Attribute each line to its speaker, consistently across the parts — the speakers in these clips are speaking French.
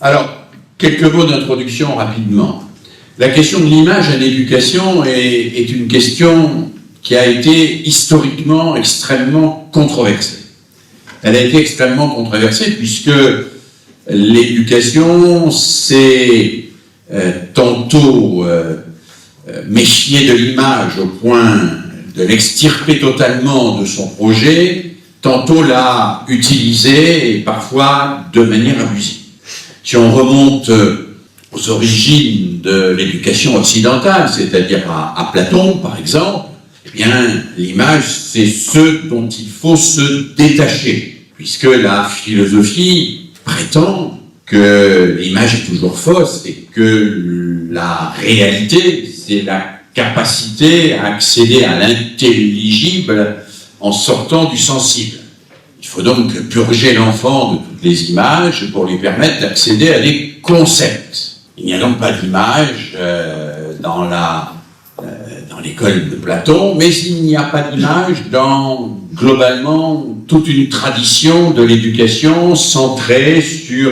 Speaker 1: Alors, quelques mots d'introduction rapidement. La question de l'image en éducation est une question qui a été historiquement extrêmement controversée. Elle a été extrêmement controversée puisque l'éducation s'est tantôt méfiée de l'image au point de l'extirper totalement de son projet, tantôt l'a utilisée et parfois de manière abusive. Si on remonte aux origines de l'éducation occidentale, c'est-à-dire à Platon par exemple, eh bien l'image c'est ce dont il faut se détacher, puisque la philosophie prétend que l'image est toujours fausse et que la réalité c'est la capacité à accéder à l'intelligible en sortant du sensible. Il faut donc purger l'enfant de toutes les images pour lui permettre d'accéder à des concepts. Il n'y a donc pas d'image dans l'école de Platon, mais il n'y a pas d'image dans, globalement, toute une tradition de l'éducation centrée sur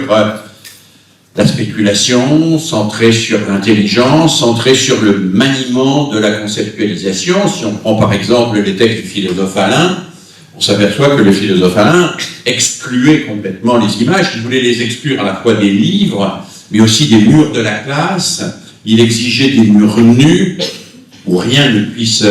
Speaker 1: la spéculation, centrée sur l'intelligence, centrée sur le maniement de la conceptualisation. Si on prend par exemple les textes du philosophe Alain, on s'aperçoit que le philosophe Alain excluait complètement les images. Il voulait les exclure à la fois des livres, mais aussi des murs de la classe. Il exigeait des murs nus, où rien ne puisse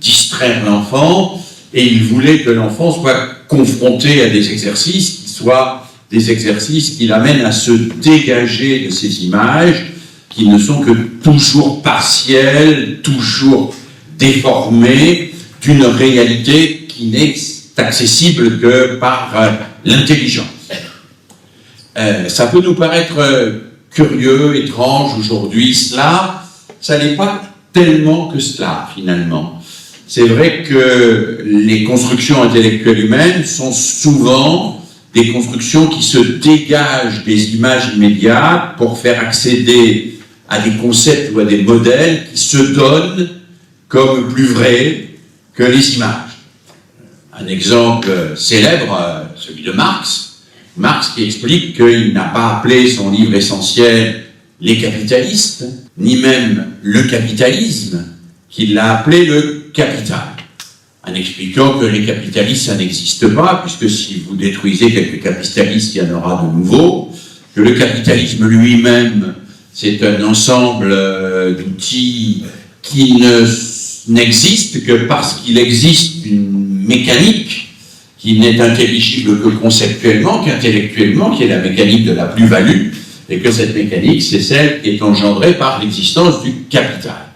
Speaker 1: distraire l'enfant, et il voulait que l'enfant soit confronté à des exercices qui soient des exercices qui l'amènent à se dégager de ces images, qui ne sont que toujours partielles, toujours déformées, d'une réalité qui n'est accessible que par l'intelligence. Ça peut nous paraître curieux, étrange aujourd'hui, ça n'est pas tellement que cela, finalement. C'est vrai que les constructions intellectuelles humaines sont souvent des constructions qui se dégagent des images immédiates pour faire accéder à des concepts ou à des modèles qui se donnent comme plus vrais que les images. Un exemple célèbre, celui de Marx. Marx qui explique qu'il n'a pas appelé son livre essentiel « Les capitalistes », ni même « le capitalisme », qu'il l'a appelé « le capital », en expliquant que les capitalistes, ça n'existe pas, puisque si vous détruisez quelques capitalistes, il y en aura de nouveaux, que le capitalisme lui-même, c'est un ensemble d'outils qui n'existe que parce qu'il existe une mécanique qui n'est intelligible que conceptuellement, qu'intellectuellement, qui est la mécanique de la plus-value, et que cette mécanique, c'est celle qui est engendrée par l'existence du capital.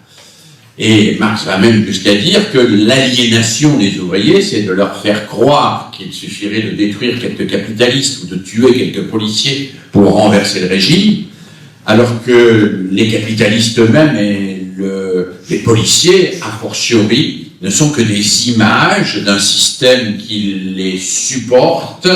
Speaker 1: Et Marx va même jusqu'à dire que l'aliénation des ouvriers, c'est de leur faire croire qu'il suffirait de détruire quelques capitalistes ou de tuer quelques policiers pour renverser le régime, alors que les capitalistes eux-mêmes et les policiers, a fortiori, ne sont que des images d'un système qui les supporte,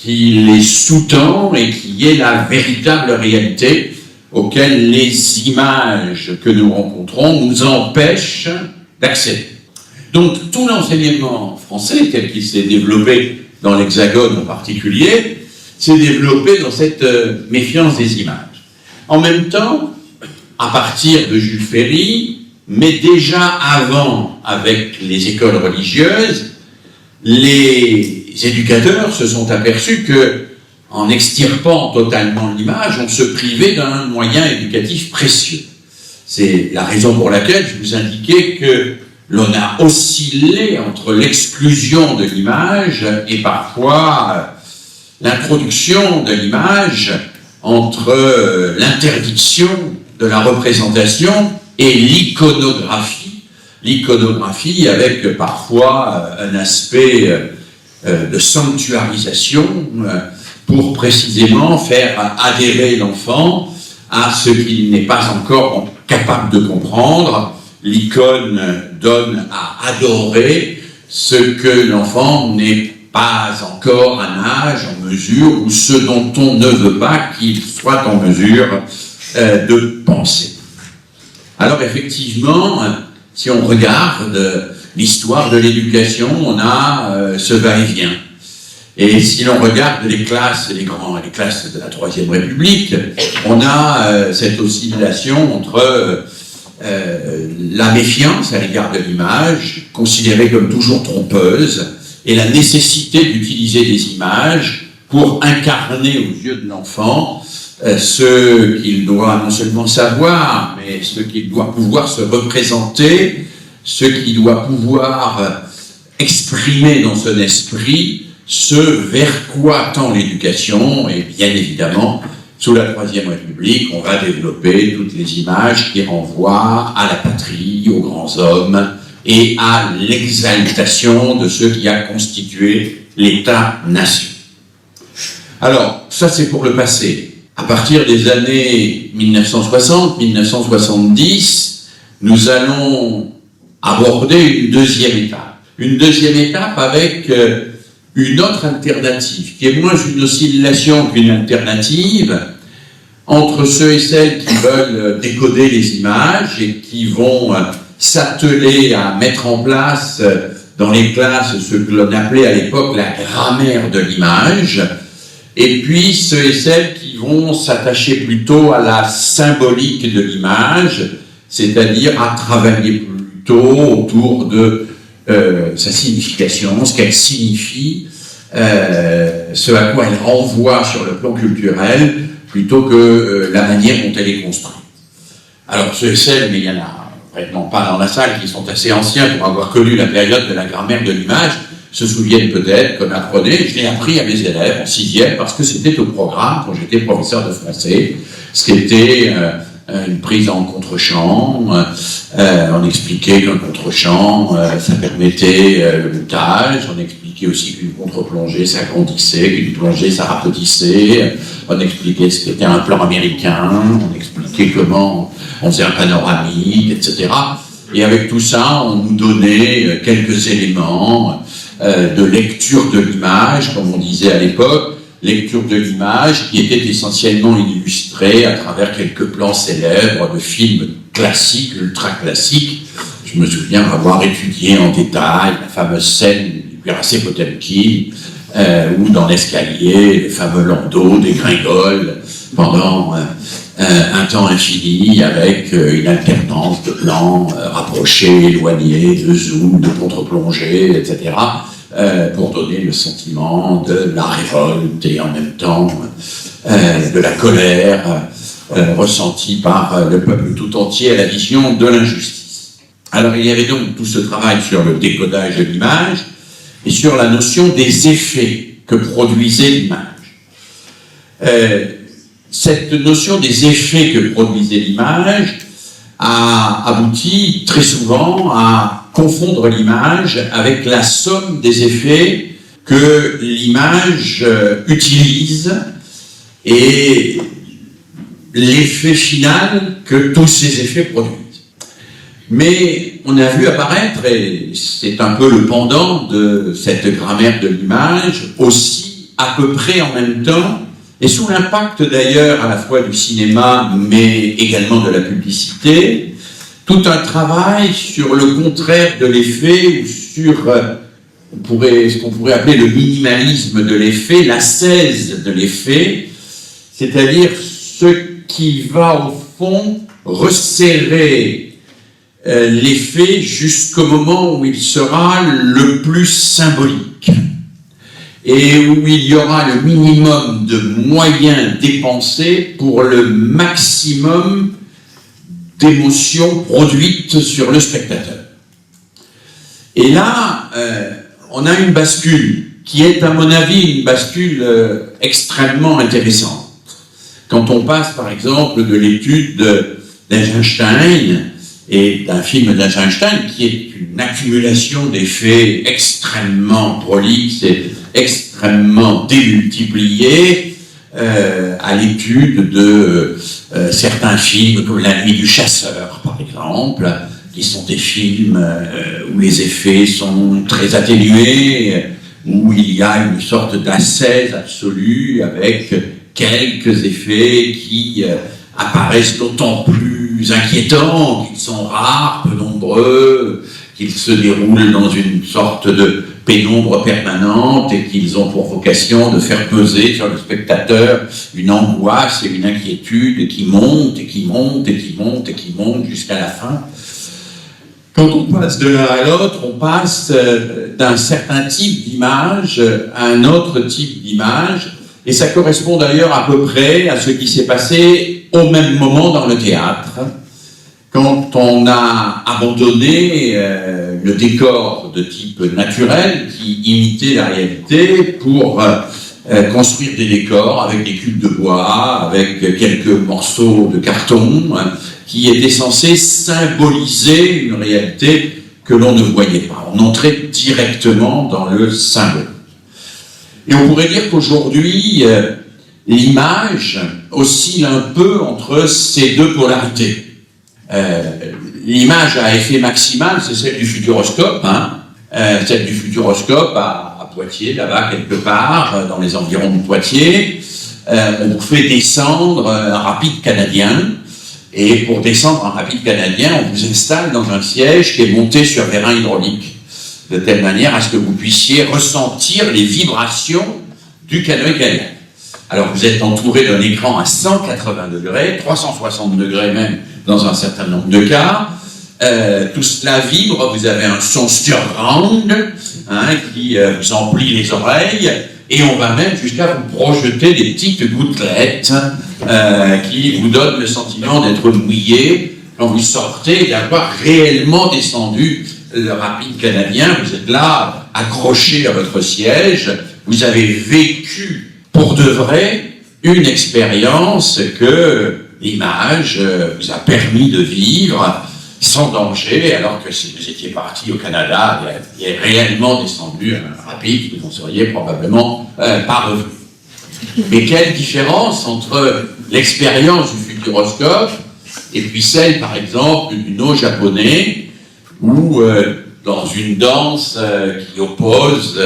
Speaker 1: qui les sous-tend et qui est la véritable réalité auxquelles les images que nous rencontrons nous empêchent d'accéder. Donc tout l'enseignement français, tel qu'il s'est développé dans l'Hexagone en particulier, s'est développé dans cette méfiance des images. En même temps, à partir de Jules Ferry, mais déjà avant, avec les écoles religieuses, les éducateurs se sont aperçus que, en extirpant totalement l'image, on se privait d'un moyen éducatif précieux. C'est la raison pour laquelle je vous indiquais que l'on a oscillé entre l'exclusion de l'image et parfois l'introduction de l'image, entre l'interdiction de la représentation et l'iconographie. L'iconographie avec parfois un aspect de sanctuarisation pour précisément faire adhérer l'enfant à ce qu'il n'est pas encore capable de comprendre. L'icône donne à adorer ce que l'enfant n'est pas encore un âge en mesure, ou ce dont on ne veut pas qu'il soit en mesure de penser. Alors effectivement, si on regarde l'histoire de l'éducation, on a ce va-et-vient. Et si l'on regarde les classes de la Troisième République, on a cette oscillation entre la méfiance à l'égard de l'image, considérée comme toujours trompeuse, et la nécessité d'utiliser des images pour incarner aux yeux de l'enfant ce qu'il doit non seulement savoir, mais ce qu'il doit pouvoir se représenter, ce qu'il doit pouvoir exprimer dans son esprit, ce vers quoi tend l'éducation. Et bien évidemment, sous la Troisième République, on va développer toutes les images qui renvoient à la patrie, aux grands hommes et à l'exaltation de ce qui a constitué l'État-nation. Alors, ça c'est pour le passé. À partir des années 1960-1970, nous allons aborder une deuxième étape. Une deuxième étape avec une autre alternative, qui est moins une oscillation qu'une alternative, entre ceux et celles qui veulent décoder les images et qui vont s'atteler à mettre en place dans les classes ce que l'on appelait à l'époque la grammaire de l'image, et puis ceux et celles qui vont s'attacher plutôt à la symbolique de l'image, c'est-à-dire à travailler plutôt autour de sa signification, ce qu'elle signifie, ce à quoi elle renvoie sur le plan culturel, plutôt que la manière dont elle est construite. Alors ceux et celles, mais il y en a vraiment pas dans la salle, qui sont assez anciens pour avoir connu la période de la grammaire de l'image, se souviennent peut-être qu'on apprenait, je l'ai appris à mes élèves en 6e, parce que c'était au programme quand j'étais professeur de français, ce qui était une prise en contre-champ. On expliquait qu'un contre-champ, ça permettait le montage. On expliquait aussi qu'une contre-plongée s'agrandissait, qu'une plongée s'arapetissait. On expliquait ce qu'était un plan américain. On expliquait comment on faisait un panoramique, etc. Et avec tout ça, on nous donnait quelques éléments de lecture de l'image, comme on disait à l'époque, lecture de l'image qui était essentiellement illustrée à travers quelques plans célèbres de films classiques, ultra classiques. Je me souviens avoir étudié en détail la fameuse scène du cuirassé Potemkin, où dans l'escalier, le fameux landau dégringole pendant un temps infini, avec une alternance de plans rapprochés, éloignés, de zoom, de contre-plongée, etc., pour donner le sentiment de la révolte et en même temps de la colère ressentie par le peuple tout entier à la vision de l'injustice. Alors il y avait donc tout ce travail sur le décodage de l'image et sur la notion des effets que produisait l'image. Cette notion des effets que produisait l'image a abouti très souvent à confondre l'image avec la somme des effets que l'image utilise et l'effet final que tous ces effets produisent. Mais on a vu apparaître, et c'est un peu le pendant de cette grammaire de l'image, aussi à peu près en même temps, et sous l'impact d'ailleurs à la fois du cinéma, mais également de la publicité, tout un travail sur le contraire de l'effet, ou sur ce qu'on pourrait appeler le minimalisme de l'effet, l'ascèse de l'effet, c'est-à-dire ce qui va au fond resserrer l'effet jusqu'au moment où il sera le plus symbolique et où il y aura le minimum de moyens dépensés pour le maximum d'émotions produites sur le spectateur. Et là, on a une bascule qui est, à mon avis, une bascule extrêmement intéressante. Quand on passe, par exemple, de l'étude d'Eisenstein et d'un film d'Eisenstein qui est une accumulation d'effets extrêmement prolixes et extrêmement démultipliés, à l'étude de certains films comme La Nuit du Chasseur, par exemple, qui sont des films où les effets sont très atténués, où il y a une sorte d'ascèse absolue avec quelques effets qui apparaissent d'autant plus inquiétants qu'ils sont rares, peu nombreux, qu'ils se déroulent dans une sorte de pénombre permanente et qu'ils ont pour vocation de faire peser sur le spectateur une angoisse et une inquiétude qui monte et qui monte et qui monte et qui monte jusqu'à la fin. Quand on passe de l'un à l'autre, on passe d'un certain type d'image à un autre type d'image, et ça correspond d'ailleurs à peu près à ce qui s'est passé au même moment dans le théâtre, quand on a abandonné le décor de type naturel qui imitait la réalité pour construire des décors avec des cubes de bois, avec quelques morceaux de carton, qui étaient censés symboliser une réalité que l'on ne voyait pas. On entrait directement dans le symbole. Et on pourrait dire qu'aujourd'hui, l'image oscille un peu entre ces deux polarités. L'image à effet maximal, c'est celle du futuroscope, celle du futuroscope à Poitiers, là-bas quelque part, dans les environs de Poitiers. On vous fait descendre un rapide canadien, et pour descendre un rapide canadien, on vous installe dans un siège qui est monté sur vérin hydraulique, de telle manière à ce que vous puissiez ressentir les vibrations du canoë canadien. Alors vous êtes entouré d'un écran à 180 degrés, 360 degrés même dans un certain nombre de cas. Tout cela vibre, vous avez un son surround qui vous emplit les oreilles, et on va même jusqu'à vous projeter des petites gouttelettes qui vous donnent le sentiment d'être mouillé quand vous sortez et d'avoir réellement descendu le rapide canadien. Vous êtes là, accroché à votre siège, vous avez vécu pour de vrai une expérience que l'image vous a permis de vivre sans danger, alors que si vous étiez parti au Canada, il est réellement descendu un rapide, vous n'en seriez probablement pas revenu. Mais quelle différence entre l'expérience du futuroscope et puis celle, par exemple, du no japonais, où dans une danse qui oppose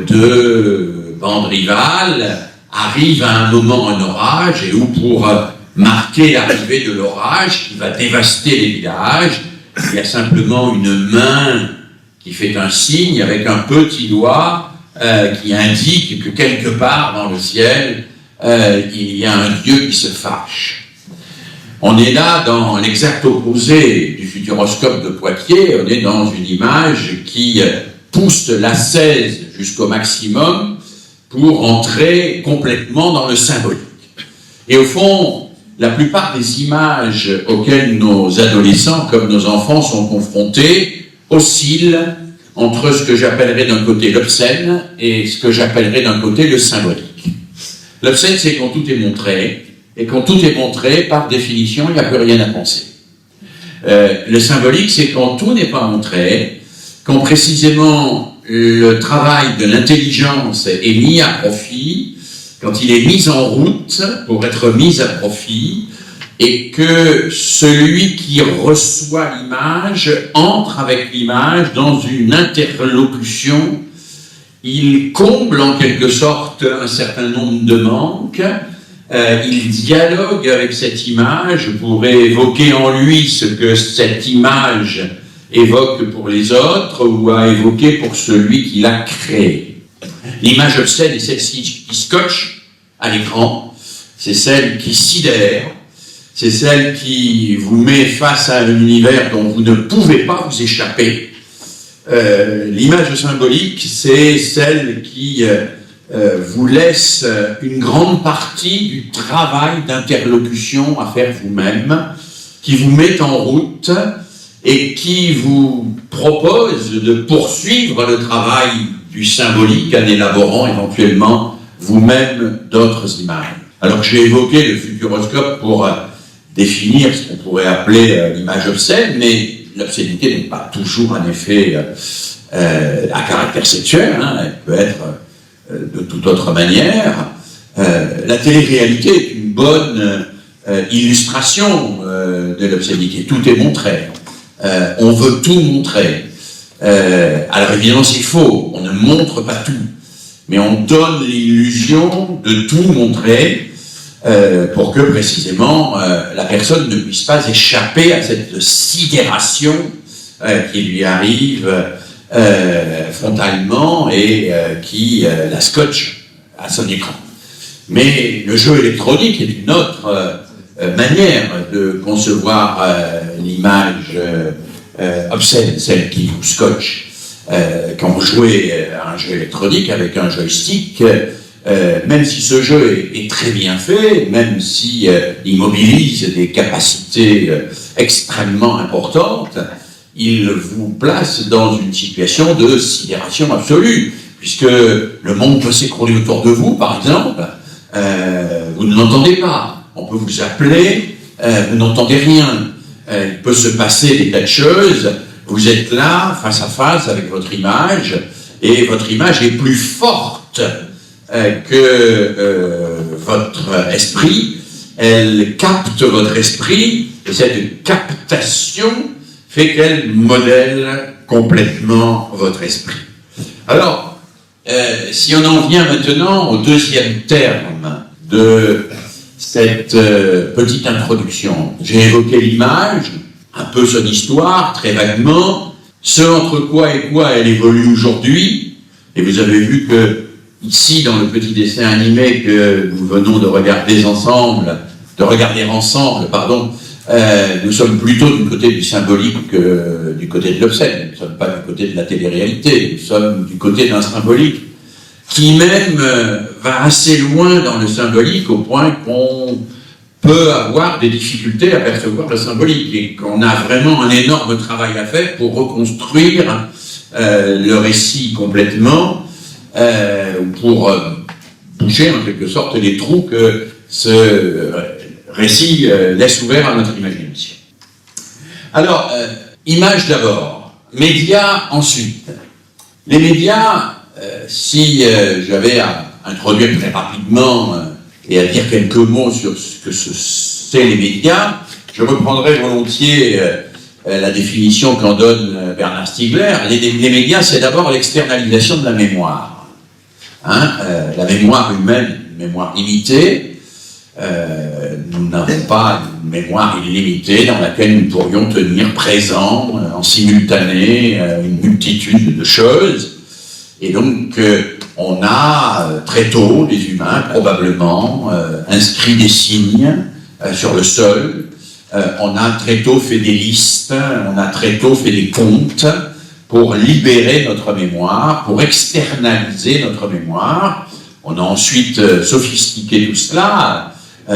Speaker 1: deux bandes rivales, arrive à un moment un orage, et où pour marquer l'arrivée de l'orage qui va dévaster les villages, il y a simplement une main qui fait un signe avec un petit doigt qui indique que quelque part dans le ciel, il y a un Dieu qui se fâche. On est là dans l'exact opposé du futuroscope de Poitiers, on est dans une image qui pousse l'ascèse jusqu'au maximum pour entrer complètement dans le symbolique. Et au fond, la plupart des images auxquelles nos adolescents comme nos enfants sont confrontés oscillent entre ce que j'appellerais d'un côté l'obscène et ce que j'appellerais d'un côté le symbolique. L'obscène, c'est quand tout est montré, et quand tout est montré, par définition, il n'y a plus rien à penser. Le symbolique, c'est quand tout n'est pas montré, quand précisément le travail de l'intelligence est mis à profit, quand il est mis en route pour être mis à profit, et que celui qui reçoit l'image entre avec l'image dans une interlocution, il comble en quelque sorte un certain nombre de manques, il dialogue avec cette image pour évoquer en lui ce que cette image évoque pour les autres ou a évoqué pour celui qui l'a créé. L'image obscène est celle-ci qui scotche à l'écran, c'est celle qui sidère, c'est celle qui vous met face à un univers dont vous ne pouvez pas vous échapper. L'image symbolique, c'est celle qui vous laisse une grande partie du travail d'interlocution à faire vous-même, qui vous met en route et qui vous propose de poursuivre le travail du symbolique en élaborant éventuellement vous-même d'autres images. Alors que j'ai évoqué le futuroscope pour définir ce qu'on pourrait appeler l'image obscène, mais l'obscénité n'est pas toujours un effet à caractère sexuel, elle peut être de toute autre manière. La télé-réalité est une bonne illustration de l'obscénité. Tout est montré. On veut tout montrer. Alors évidemment c'est faux, on ne montre pas tout, mais on donne l'illusion de tout montrer pour que précisément la personne ne puisse pas échapper à cette sidération qui lui arrive frontalement et qui la scotche à son écran. Mais le jeu électronique est une autre manière de concevoir l'image obscène, celle qui vous scotche. Quand vous jouez à un jeu électronique avec un joystick, même si ce jeu est très bien fait, même si il mobilise des capacités extrêmement importantes, il vous place dans une situation de sidération absolue, puisque le monde peut s'écrouler autour de vous, par exemple, vous ne l'entendez pas, on peut vous appeler, vous n'entendez rien, il peut se passer des tas de choses, vous êtes là, face à face avec votre image, et votre image est plus forte que votre esprit, elle capte votre esprit, et cette captation fait qu'elle modèle complètement votre esprit. Alors, si on en vient maintenant au deuxième terme de cette petite introduction, j'ai évoqué l'image, un peu son histoire, très vaguement, ce entre quoi et quoi elle évolue aujourd'hui, et vous avez vu que ici, dans le petit dessin animé que nous venons de regarder ensemble, nous sommes plutôt du côté du symbolique que du côté de l'obscène. Nous ne sommes pas du côté de la télé-réalité, nous sommes du côté d'un symbolique qui même va assez loin dans le symbolique au point qu'on peut avoir des difficultés à percevoir le symbolique et qu'on a vraiment un énorme travail à faire pour reconstruire le récit complètement, pour boucher en quelque sorte les trous que ce récit laisse ouverts à notre imagination. Alors, images d'abord, médias ensuite. Les médias, si j'avais à introduire très rapidement et à dire quelques mots sur ce que c'est les médias, je reprendrai volontiers la définition qu'en donne Bernard Stiegler. Les médias, c'est d'abord l'externalisation de la mémoire. La mémoire humaine, une mémoire limitée, nous n'avons pas une mémoire illimitée dans laquelle nous pourrions tenir présent en simultané une multitude de choses. Et donc, on a très tôt, les humains, probablement, inscrit des signes sur le sol. On a très tôt fait des listes, on a très tôt fait des comptes pour libérer notre mémoire, pour externaliser notre mémoire. On a ensuite sophistiqué tout cela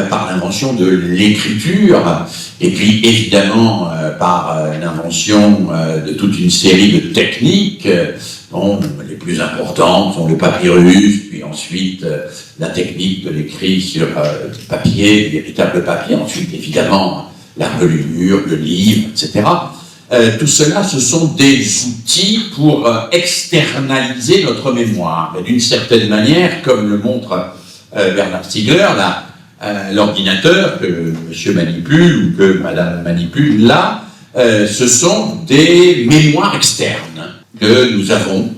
Speaker 1: par l'invention de l'écriture, et puis évidemment par l'invention de toute une série de techniques, dont les plus importantes sont le papyrus, puis ensuite la technique de l'écrit sur du papier, du véritable papier, ensuite évidemment la reliure, le livre, etc. Tout cela, ce sont des outils pour externaliser notre mémoire. Et d'une certaine manière, comme le montre Bernard Stiegler, l'ordinateur que monsieur manipule ou que madame manipule, là, ce sont des mémoires externes que nous avons,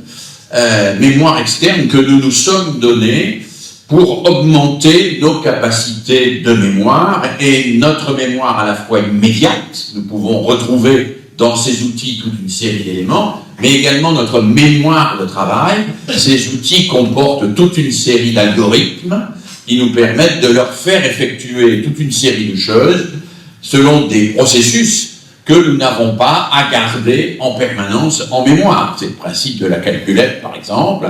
Speaker 1: mémoires externes que nous nous sommes données pour augmenter nos capacités de mémoire et notre mémoire à la fois immédiate. Nous pouvons retrouver dans ces outils toute une série d'éléments, mais également notre mémoire de travail. Ces outils comportent toute une série d'algorithmes qui nous permettent de leur faire effectuer toute une série de choses selon des processus que nous n'avons pas à garder en permanence en mémoire. C'est le principe de la calculette, par exemple,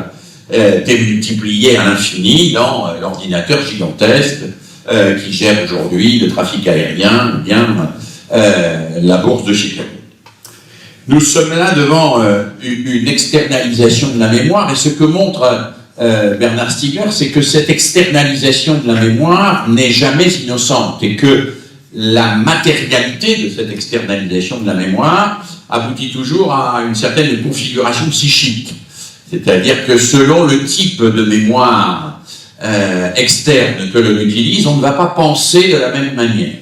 Speaker 1: démultiplié à l'infini dans l'ordinateur gigantesque qui gère aujourd'hui le trafic aérien, ou bien la bourse de Chicago. Nous sommes là devant une externalisation de la mémoire, et ce que montre Bernard Stiegler, c'est que cette externalisation de la mémoire n'est jamais innocente, et que la matérialité de cette externalisation de la mémoire aboutit toujours à une certaine configuration psychique. C'est-à-dire que selon le type de mémoire externe que l'on utilise, on ne va pas penser de la même manière.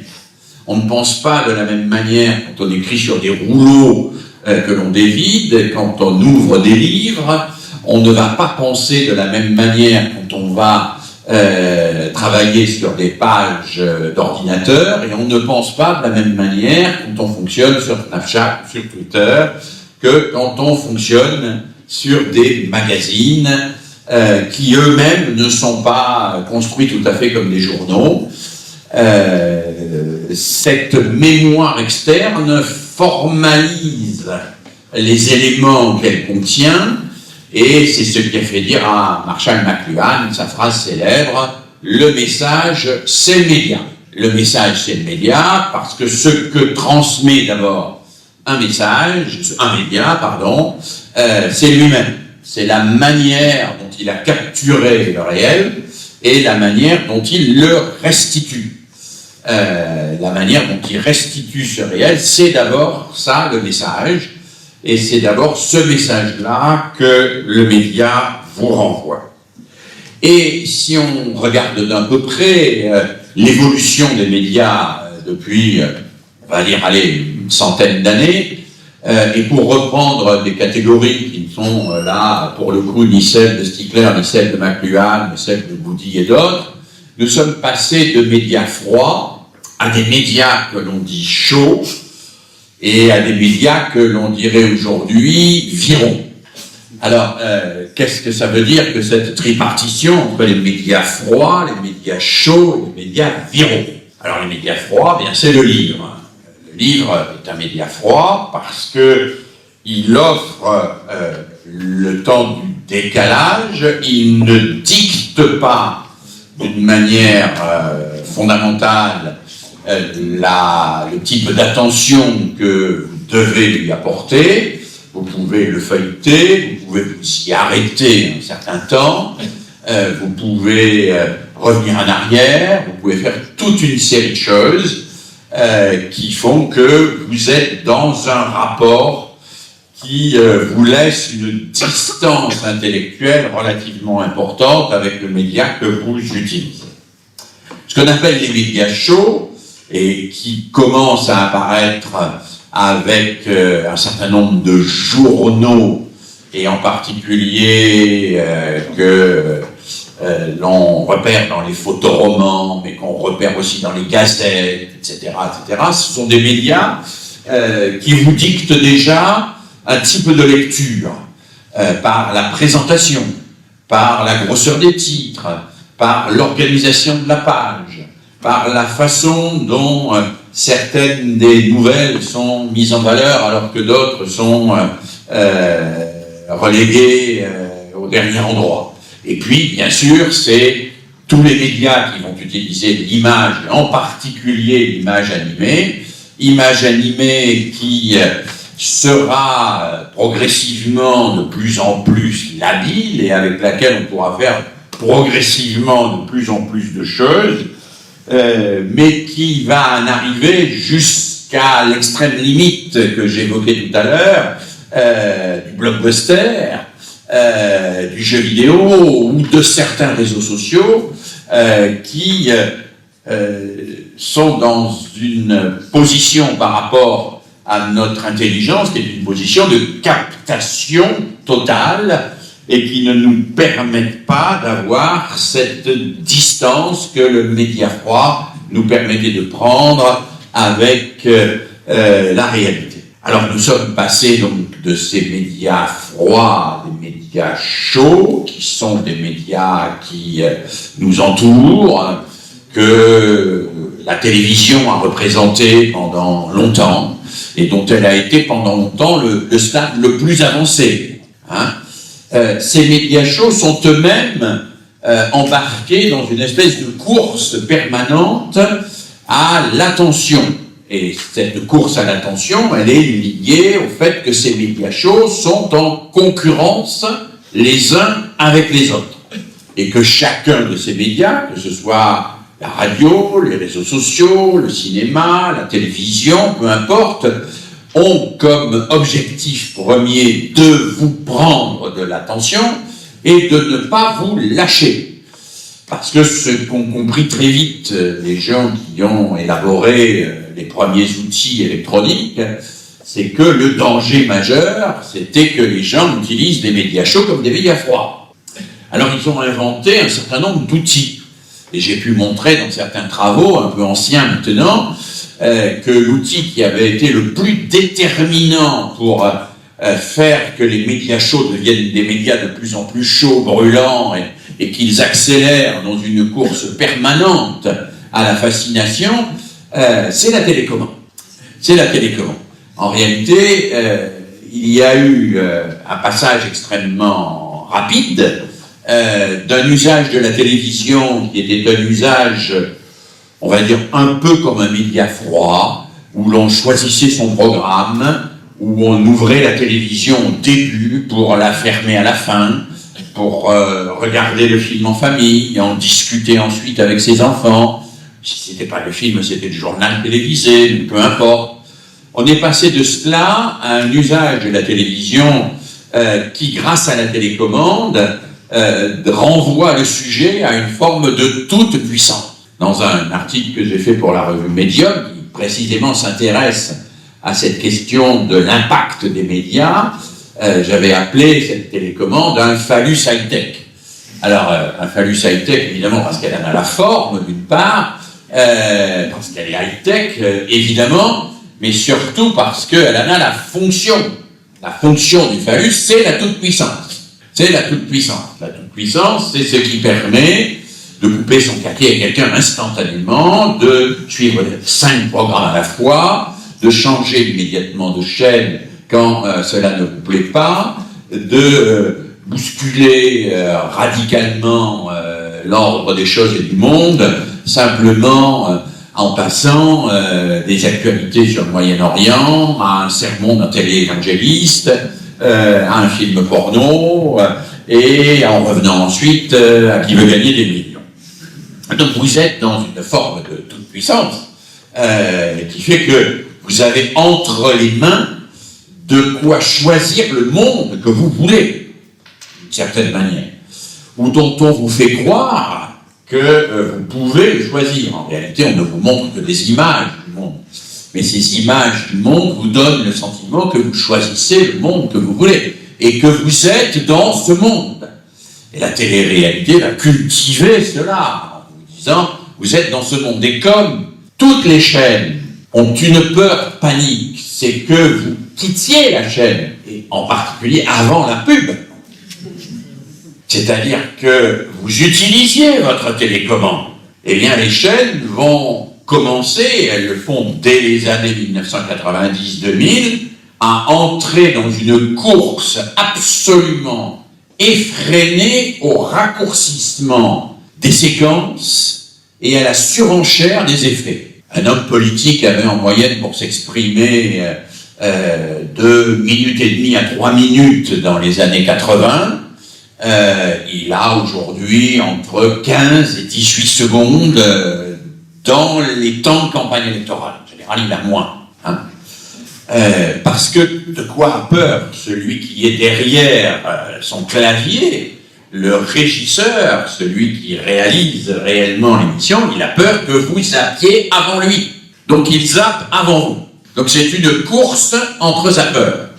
Speaker 1: On ne pense pas de la même manière quand on écrit sur des rouleaux que l'on dévide, quand on ouvre des livres. On ne va pas penser de la même manière quand on va travailler sur des pages d'ordinateur, et on ne pense pas de la même manière quand on fonctionne sur Snapchat, sur Twitter, que quand on fonctionne sur des magazines qui eux-mêmes ne sont pas construits tout à fait comme des journaux. Cette mémoire externe formalise les éléments qu'elle contient, et c'est ce qui a fait dire à Marshall McLuhan sa phrase célèbre: le message, c'est le média. Le message, c'est le média, parce que ce que transmet d'abord un média, c'est lui-même. C'est la manière dont il a capturé le réel et la manière dont il le restitue. La manière dont il restitue ce réel, c'est d'abord ça, le message, et c'est d'abord ce message-là que le média vous renvoie. Et si on regarde d'un peu près l'évolution des médias depuis, on va dire, une centaine d'années, et pour reprendre des catégories qui ne sont là, pour le coup, ni celles de Stickler, ni celles de McLuhan, ni celles de Boudi et d'autres, nous sommes passés de médias froids à des médias que l'on dit chauds et à des médias que l'on dirait aujourd'hui viraux. Alors, qu'est-ce que ça veut dire que cette tripartition entre les médias froids, les médias chauds et les médias viraux? Alors, les médias froids, bien, c'est le livre. Le livre est un média froid parce qu'il offre le temps du décalage, il ne dicte pas d'une manière fondamentale le type d'attention que vous devez lui apporter. Vous pouvez le feuilleter, vous pouvez vous y arrêter un certain temps, vous pouvez revenir en arrière, vous pouvez faire toute une série de choses qui font que vous êtes dans un rapport qui vous laisse une distance intellectuelle relativement importante avec le média que vous utilisez. Ce qu'on appelle les médias chauds, et qui commencent à apparaître avec un certain nombre de journaux, et en particulier que l'on repère dans les photoromans, mais qu'on repère aussi dans les gazettes, etc., etc. Ce sont des médias qui vous dictent déjà un type de lecture par la présentation, par la grosseur des titres, par l'organisation de la page, par la façon dont certaines des nouvelles sont mises en valeur alors que d'autres sont reléguées au dernier endroit. Et puis, bien sûr, c'est tous les médias qui vont utiliser l'image, en particulier l'image animée qui sera progressivement de plus en plus labile et avec laquelle on pourra faire progressivement de plus en plus de choses, mais qui va en arriver jusqu'à l'extrême limite que j'évoquais tout à l'heure, du blockbuster, du jeu vidéo ou de certains réseaux sociaux qui sont dans une position par rapport à notre intelligence qui est une position de captation totale et qui ne nous permettent pas d'avoir cette distance que le média froid nous permettait de prendre avec la réalité. Alors nous sommes passés donc de ces médias froids, des médias chauds, qui sont des médias qui nous entourent, que la télévision a représenté pendant longtemps, et dont elle a été pendant longtemps le stade le plus avancé. Ces médias chauds sont eux-mêmes embarqués dans une espèce de course permanente à l'attention. Et cette course à l'attention, elle est liée au fait que ces médias chauds sont en concurrence les uns avec les autres. Et que chacun de ces médias, que ce soit la radio, les réseaux sociaux, le cinéma, la télévision, peu importe, ont comme objectif premier de vous prendre de l'attention et de ne pas vous lâcher. Parce que ce qu'ont compris très vite les gens qui ont élaboré les premiers outils électroniques, c'est que le danger majeur, c'était que les gens utilisent des médias chauds comme des médias froids. Alors ils ont inventé un certain nombre d'outils. Et j'ai pu montrer dans certains travaux, un peu anciens maintenant, que l'outil qui avait été le plus déterminant pour faire que les médias chauds deviennent des médias de plus en plus chauds, brûlants, et qu'ils accélèrent dans une course permanente à la fascination, c'est la télécommande. C'est la télécommande. En réalité, il y a eu un passage extrêmement rapide d'un usage de la télévision qui était un usage, on va dire, un peu comme un média froid, où l'on choisissait son programme, où on ouvrait la télévision au début pour la fermer à la fin, pour regarder le film en famille, et en discuter ensuite avec ses enfants. Si c'était pas le film, c'était le journal télévisé, peu importe. On est passé de cela à un usage de la télévision qui, grâce à la télécommande, renvoie le sujet à une forme de toute puissance. Dans un article que j'ai fait pour la revue Medium, qui précisément s'intéresse à cette question de l'impact des médias, j'avais appelé cette télécommande un phallus high-tech. Alors, un phallus high-tech, évidemment, parce qu'elle en a la forme, d'une part, parce qu'elle est high-tech, évidemment, mais surtout parce qu'elle en a la fonction. La fonction du phallus, c'est la toute-puissance. C'est la toute-puissance. La toute-puissance, c'est ce qui permet de couper son caquet à quelqu'un instantanément, de suivre 5 programmes à la fois, de changer immédiatement de chaîne quand cela ne vous plaît pas, de bousculer radicalement l'ordre des choses et du monde, simplement en passant des actualités sur le Moyen-Orient à un sermon d'un téléévangéliste, à un film porno, et en revenant ensuite à qui veut gagner des millions. Donc vous êtes dans une forme de toute puissance qui fait que vous avez entre les mains de quoi choisir le monde que vous voulez, d'une certaine manière, ou dont on vous fait croire que vous pouvez le choisir. En réalité, on ne vous montre que des images du monde. Mais ces images du monde vous donnent le sentiment que vous choisissez le monde que vous voulez, et que vous êtes dans ce monde. Et la télé-réalité va cultiver cela, en vous disant, vous êtes dans ce monde. Et comme toutes les chaînes ont une peur panique, c'est que vous quittiez la chaîne, et en particulier avant la pub. C'est-à-dire que vous utilisiez votre télécommande. Eh bien, les chaînes vont commencer, elles le font dès les années 1990-2000, à entrer dans une course absolument effrénée au raccourcissement des séquences et à la surenchère des effets. Un homme politique avait en moyenne pour s'exprimer 2 minutes et demie à 3 minutes dans les années 80. Il a aujourd'hui entre 15 et 18 secondes dans les temps de campagne électorale. En général, il a moins. Hein. Parce que de quoi a peur celui qui est derrière son clavier, le régisseur, celui qui réalise réellement l'émission, il a peur que vous zappiez avant lui. Donc il zappe avant vous. Donc c'est une course entre zappeurs.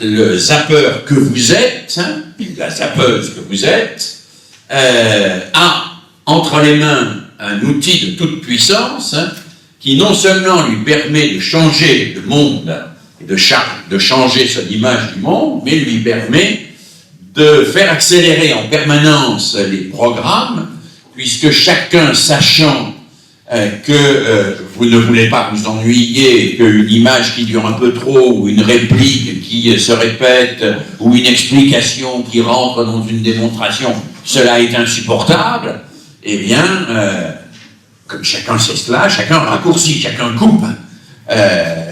Speaker 1: Le zappeur que vous êtes, la zappeuse que vous êtes, a entre les mains un outil de toute puissance qui non seulement lui permet de changer le monde et de changer son image du monde, mais lui permet de faire accélérer en permanence les programmes, puisque chacun sachant que vous ne voulez pas vous ennuyer, qu'une image qui dure un peu trop, ou une réplique qui se répète, ou une explication qui rentre dans une démonstration, cela est insupportable, eh bien, comme chacun sait cela, chacun raccourcit, chacun coupe.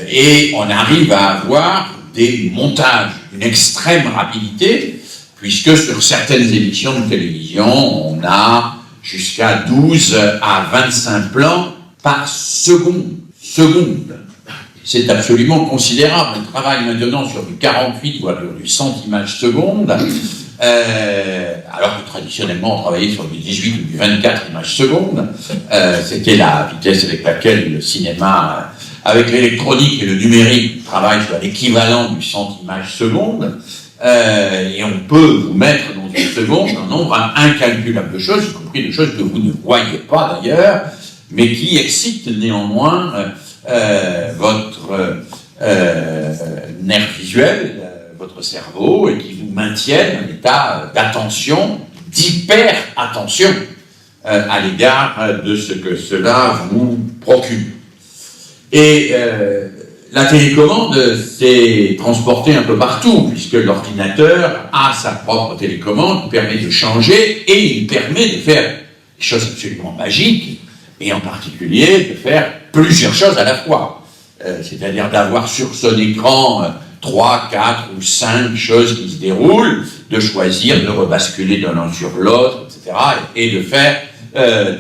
Speaker 1: Et on arrive à avoir des montages d'une extrême rapidité, puisque sur certaines émissions de télévision, on a jusqu'à 12 à 25 plans par seconde. C'est absolument considérable. On travaille maintenant sur du 48 ou du 100 images secondes, alors que traditionnellement on travaillait sur du 18 ou du 24 images secondes. C'était la vitesse avec laquelle le cinéma, avec l'électronique et le numérique, travaille sur l'équivalent du 100 images secondes. Et on peut vous mettre dans une seconde un nombre incalculable de choses, y compris de choses que vous ne voyez pas d'ailleurs, mais qui excitent néanmoins votre nerf visuel, votre cerveau et qui vous maintiennent en état d'attention, d'hyper-attention à l'égard de ce que cela vous procure. Et la télécommande s'est transportée un peu partout, puisque l'ordinateur a sa propre télécommande qui permet de changer et il permet de faire des choses absolument magiques, et en particulier de faire plusieurs choses à la fois. C'est-à-dire d'avoir sur son écran 3, 4 ou 5 choses qui se déroulent, de choisir, de rebasculer de l'un sur l'autre, etc., et de faire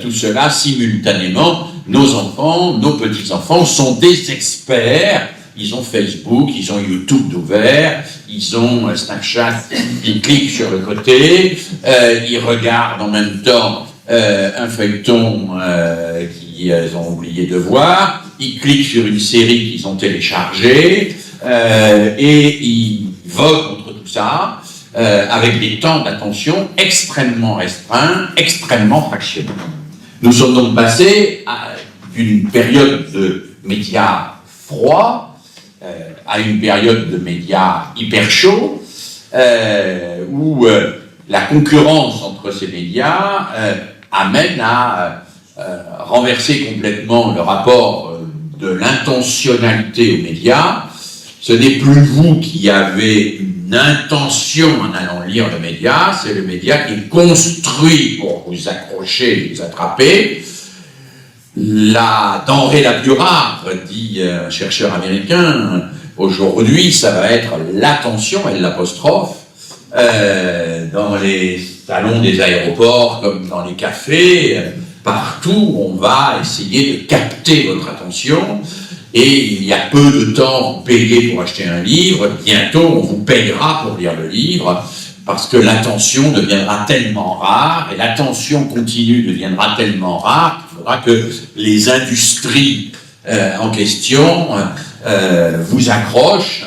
Speaker 1: tout cela simultanément. Nos enfants, nos petits-enfants sont des experts. Ils ont Facebook, ils ont YouTube d'ouvert, ils ont Snapchat, ils cliquent sur le côté, ils regardent en même temps un feuilleton qu'ils ont oublié de voir, ils cliquent sur une série qu'ils ont téléchargée, et ils voguent contre tout ça, avec des temps d'attention extrêmement restreints, extrêmement fractionnés. Nous sommes donc passés d'une période de médias froids à une période de médias hyper chauds, où la concurrence entre ces médias amène à renverser complètement le rapport de l'intentionnalité aux médias. Ce n'est plus vous qui avez une intention en allant lire le média, c'est le média qui est construit pour vous accrocher, vous attraper. La denrée la plus rare, dit un chercheur américain, aujourd'hui, ça va être l'attention, et l'apostrophe, dans les salons des aéroports, comme dans les cafés, partout, on va essayer de capter votre attention, et il y a peu de temps, vous payez pour acheter un livre, bientôt on vous payera pour lire le livre, parce que l'attention deviendra tellement rare, et l'attention continue deviendra tellement rare, qu'il faudra que les industries en question vous accrochent,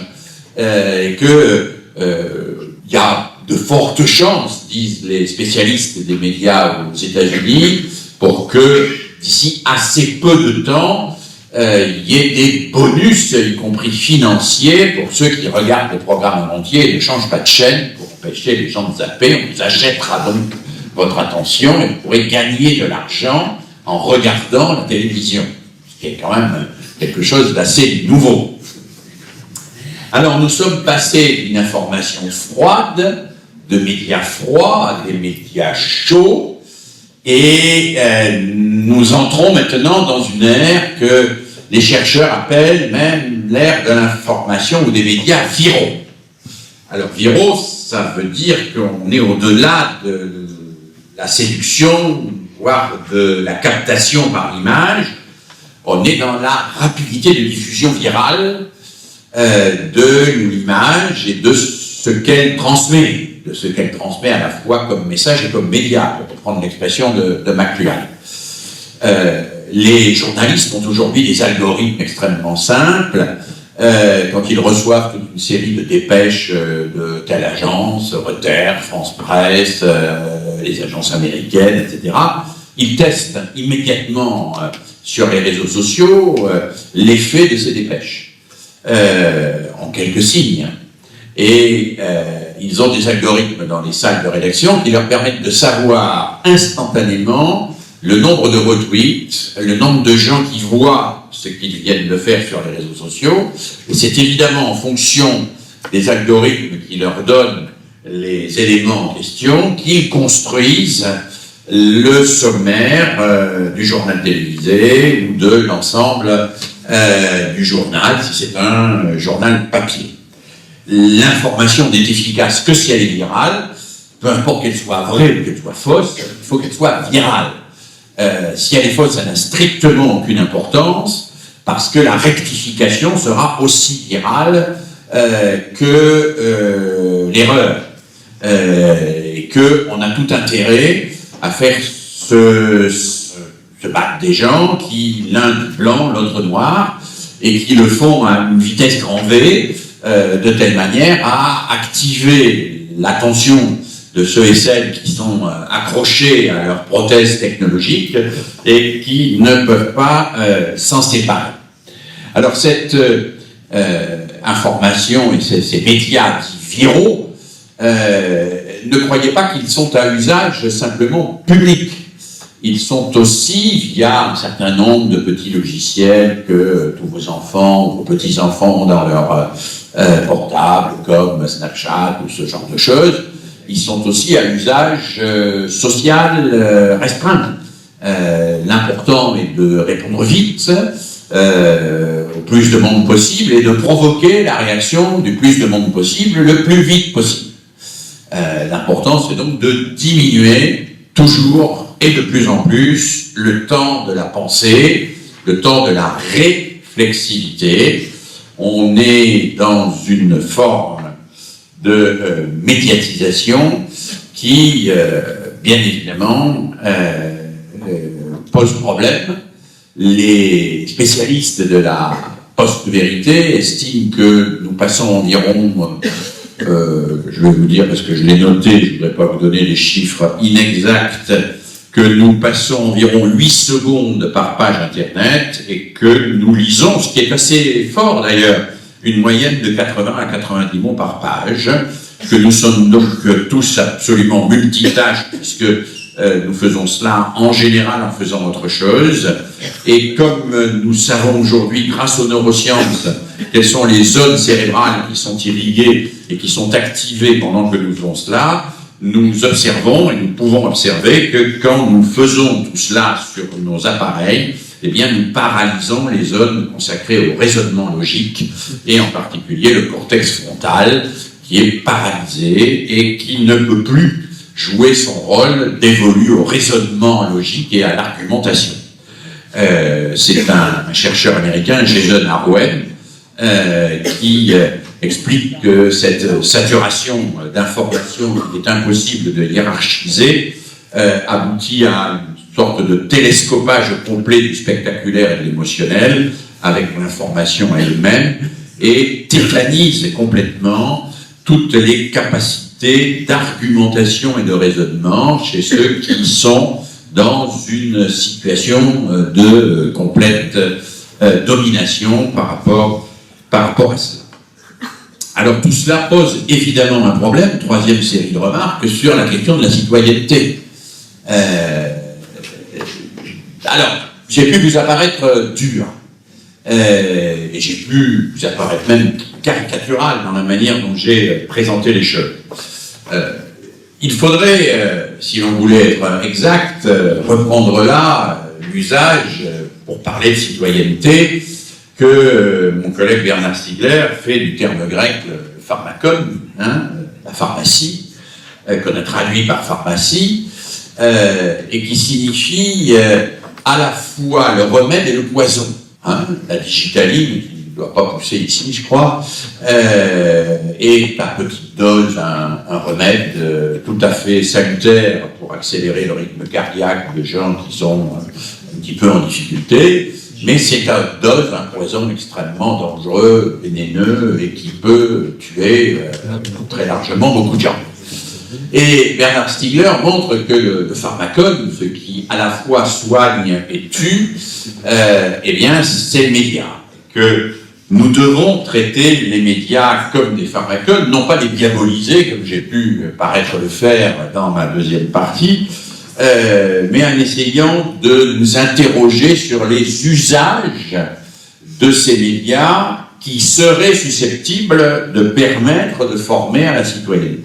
Speaker 1: et que il y a de fortes chances, disent les spécialistes des médias aux États-Unis, pour que d'ici assez peu de temps, il y ait des bonus, y compris financiers, pour ceux qui regardent le programme en entier et ne changent pas de chaîne pour empêcher les gens de zapper. On vous achètera donc votre attention et vous pourrez gagner de l'argent en regardant la télévision, ce qui est quand même quelque chose d'assez nouveau. Alors nous sommes passés d'une information froide, de médias froids à des médias chauds, et nous entrons maintenant dans une ère que les chercheurs appellent même l'ère de l'information ou des médias viraux. Alors viraux, ça veut dire qu'on est au-delà de la séduction, voire de la captation par l'image. On est dans la rapidité de diffusion virale de l'image et de ce qu'elle transmet. De ce qu'elle transmet à la fois comme message et comme média, pour reprendre l'expression de McLuhan. Les journalistes ont aujourd'hui des algorithmes extrêmement simples. Quand ils reçoivent toute une série de dépêches de telle agence, Reuters, France Presse, les agences américaines, etc., ils testent immédiatement sur les réseaux sociaux l'effet de ces dépêches, en quelques signes. Et ils ont des algorithmes dans les salles de rédaction qui leur permettent de savoir instantanément le nombre de retweets, le nombre de gens qui voient ce qu'ils viennent de faire sur les réseaux sociaux. Et c'est évidemment en fonction des algorithmes qui leur donnent les éléments en question qu'ils construisent le sommaire du journal télévisé ou de l'ensemble du journal, si c'est un journal papier. L'information n'est efficace que si elle est virale, peu importe qu'elle soit vraie ou qu'elle soit fausse, il faut qu'elle soit virale. Si elle est fausse, ça n'a strictement aucune importance, parce que la rectification sera aussi virale que l'erreur. Et qu'on a tout intérêt à faire se battre des gens qui, l'un blanc, l'autre noir, et qui le font à une vitesse grand V, de telle manière à activer l'attention de ceux et celles qui sont accrochés à leurs prothèses technologiques et qui ne peuvent pas s'en séparer. Alors cette information et ces médias viraux, ne croyez pas qu'ils sont à usage simplement public. Ils sont aussi, via un certain nombre de petits logiciels que tous vos enfants, vos petits-enfants ont dans leur portable, comme Snapchat ou ce genre de choses, ils sont aussi à usage social restreint. L'important est de répondre vite, au plus de monde possible, et de provoquer la réaction du plus de monde possible le plus vite possible. L'important, c'est donc de diminuer toujours et de plus en plus le temps de la pensée, le temps de la réflexivité. On est dans une forme de médiatisation qui, bien évidemment, pose problème. Les spécialistes de la post-vérité estiment que nous passons environ, je vais vous dire parce que je l'ai noté, je ne voudrais pas vous donner des chiffres inexacts, que nous passons environ 8 secondes par page Internet et que nous lisons, ce qui est assez fort d'ailleurs, une moyenne de 80 à 90 mots par page, que nous sommes donc tous absolument multitâches puisque nous faisons cela en général en faisant autre chose. Et comme nous savons aujourd'hui, grâce aux neurosciences, quelles sont les zones cérébrales qui sont irriguées et qui sont activées pendant que nous faisons cela, nous observons et nous pouvons observer que quand nous faisons tout cela sur nos appareils, eh bien nous paralysons les zones consacrées au raisonnement logique et en particulier le cortex frontal qui est paralysé et qui ne peut plus jouer son rôle d'évoluer au raisonnement logique et à l'argumentation. C'est un chercheur américain, Jason Arwen, qui explique que cette saturation d'informations qu'il est impossible de hiérarchiser aboutit à une sorte de télescopage complet du spectaculaire et de l'émotionnel avec l'information elle-même et tétanise complètement toutes les capacités d'argumentation et de raisonnement chez ceux qui sont dans une situation de complète domination par rapport à cela. Alors tout cela pose évidemment un problème, troisième série de remarques, sur la question de la citoyenneté. Alors, j'ai pu vous apparaître dur, et j'ai pu vous apparaître même caricatural dans la manière dont j'ai présenté les choses. Il faudrait, si l'on voulait être exact, reprendre là l'usage, pour parler de citoyenneté, que mon collègue Bernard Stiegler fait du terme grec le pharmacon, la pharmacie, qu'on a traduit par pharmacie, et qui signifie à la fois le remède et le poison. La digitaline, qui ne doit pas pousser ici, je crois, est à petite dose un remède tout à fait salutaire pour accélérer le rythme cardiaque de gens qui sont un petit peu en difficulté, mais c'est à dose un poison extrêmement dangereux, vénéneux et qui peut tuer très largement beaucoup de gens. Et Bernard Stiegler montre que le pharmacone, ce qui à la fois soigne et tue, eh bien c'est le média. Que nous devons traiter les médias comme des pharmacones, non pas les diaboliser, comme j'ai pu paraître le faire dans ma deuxième partie, mais en essayant de nous interroger sur les usages de ces médias qui seraient susceptibles de permettre de former à la citoyenneté.